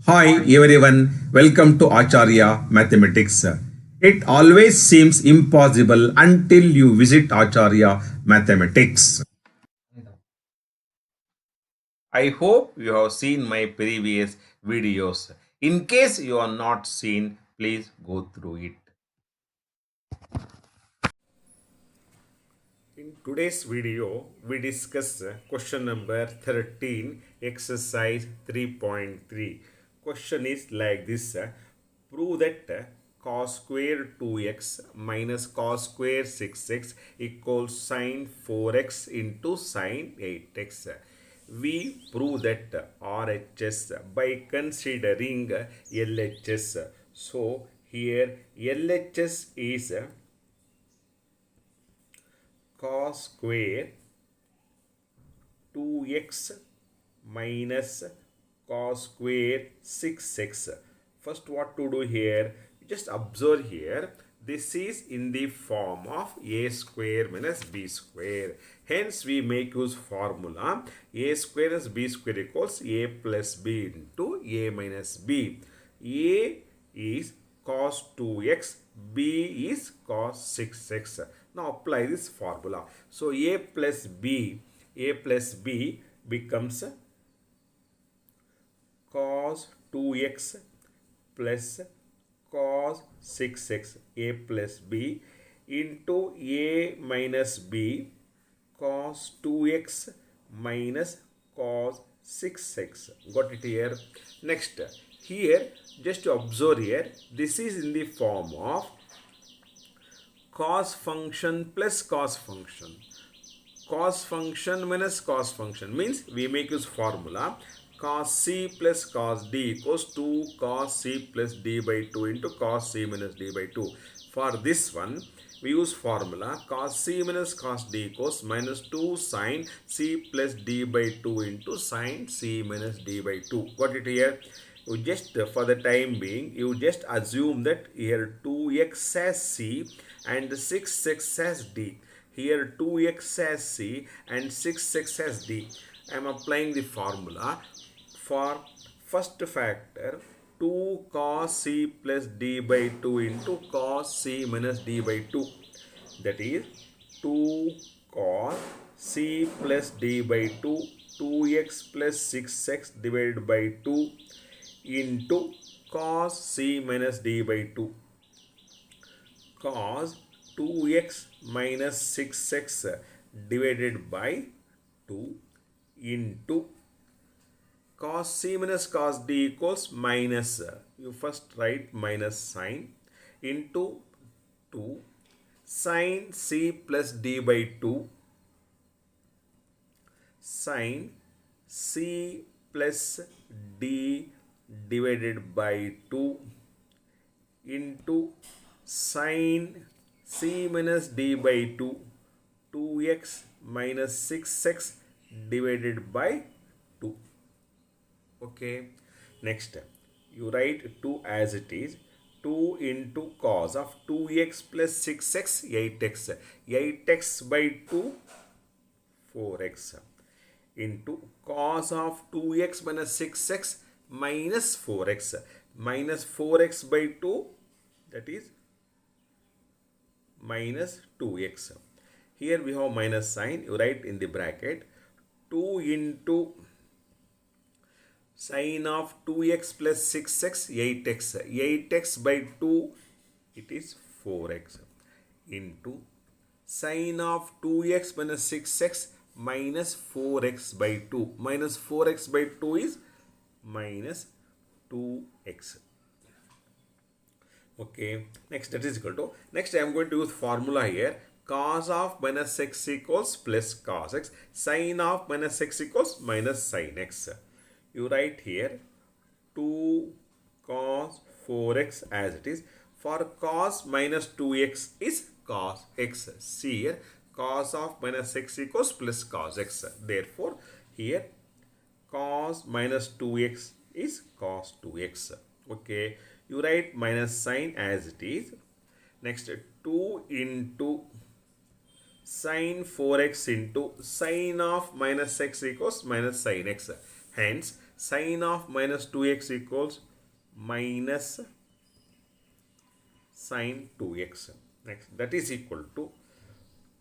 Hi everyone, welcome to Acharya Mathematics. It always seems impossible until you visit Acharya Mathematics. I hope you have seen my previous videos. In case you are not seen, please go through it. In today's video, we discuss question number 13, exercise 3.3. Question is like this. Prove that cos square 2x minus cos square 6x equals sine 4x into sine 8x. We prove that RHS by considering LHS. So here LHS is cos square 2x minus cos square 6x. First, what to do here? Just observe here. This is in the form of a square minus b square. Hence, we make use formula a square minus b square equals a plus b into a minus b. A is cos 2x, b is cos 6x. Now apply this formula. So a plus b becomes cos 2x plus cos 6x, a plus b into a minus b cos 2x minus cos 6x. Got it here? Next, here just to observe here, this is in the form of cos function plus cos function. Cos function minus cos function means we make use formula cos c plus cos d equals to cos c plus d by 2 into cos c minus d by 2. For this one, we use formula cos c minus cos d equals minus 2 sin c plus d by 2 into sin c minus d by 2. Got it here? You just for the time being, you just assume that here 2x as c and 6x as d. Here 2x as c and 6x as d. I am applying the formula for first factor 2 cos c plus d by 2 into cos c minus d by 2. That is 2 cos c plus d by 2, 2x plus 6x divided by 2 into cos c minus d by 2. Cos 2x minus 6x divided by 2 into cos c minus cos d equals minus, you first write minus sign, into 2 sin c plus d by 2 sin c plus d divided by 2 into sin c minus d by 2, 2x minus 6x divided by 2. Okay. Next, you write 2 as it is. 2 into cos of 2x plus 6x, 8x. 8x by 2, 4x. Into cos of 2x minus 6x minus 4x. Minus 4x by 2, that is minus 2x. Here we have minus sign, you write in the bracket 2 into sin of 2x plus 6x, 8x. 8x by 2, it is 4x. Into sin of 2x minus 6x minus 4x by 2. Minus 4x by 2 is minus 2x. Okay, next that is equal to, next I am going to use formula here, cos of minus x equals plus cos x, sin of minus x equals minus sin x. You write here 2 cos 4x as it is. For cos minus 2x is cos x. See here, cos of minus x equals plus cos x. Therefore, here cos minus 2x is cos 2x. Okay, you write minus sign as it is. Next, 2 into sin 4x into sin of minus x equals minus sin x. Hence, Sine of minus 2x equals minus sine 2x. Next, that is equal to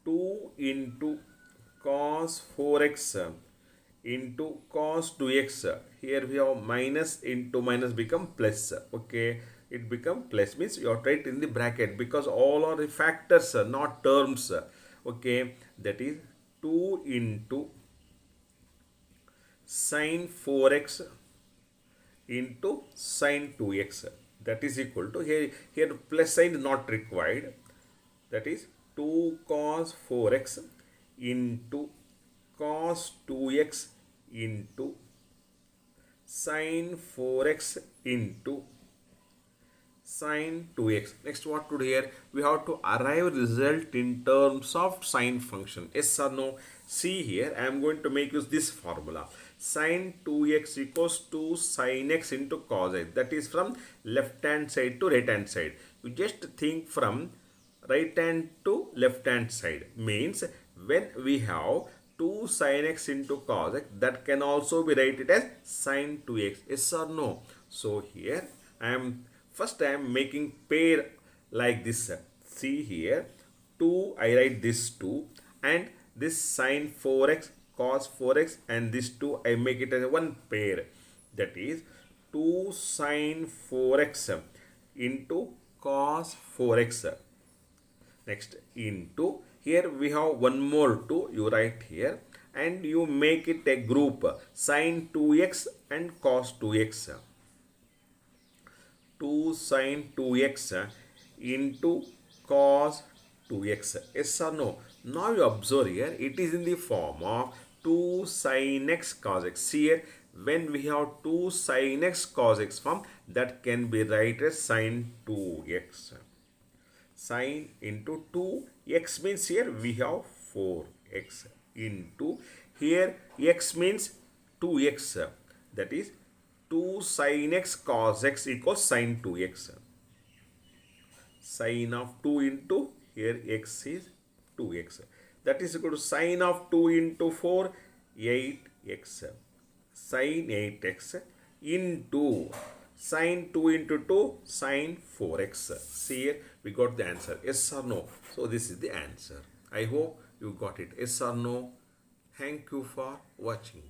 2 into cos 4x into cos 2x. Here we have minus into minus become plus. Okay, it become plus means you are right in the bracket because all are the factors, not terms. Okay, that is 2 into sine 4x into sine 2x. That is equal to here plus sign is not required. That is 2 cos 4x into cos 2x into sine 4x into sine 2x. Next, what to do here? We have to arrive result in terms of sine function. Yes or no? See here, I am going to make use this formula. Sine 2x equals to sine x into cos x. That is from left hand side to right hand side. You just think from right hand to left hand side. Means when we have 2 sine x into cos x, that can also be written as sine 2x. Yes or no? So here I am making pair like this. See here 2, I write this 2 and this sine 4x cos 4x and this 2 I make it as one pair. That is 2 sine 4x into cos 4x. Next into here we have one more 2, you write here and you make it a group sine 2x and cos 2x. 2 sine 2x into cos 2x. Yes or no? Now you observe here, it is in the form of 2 sin x cos x. See here, when we have 2 sin x cos x form, that can be written as sin 2x. Sin into 2x means here we have 4x into here x means 2x. That is 2 sin x cos x equals sin 2x. Sin of 2 into here x is 2x. That is equal to sin of 2 into 4, 8x. Sin 8x into sin 2 into 2, sin 4x. See here, we got the answer. Yes or no? So this is the answer. I hope you got it. Yes or no? Thank you for watching.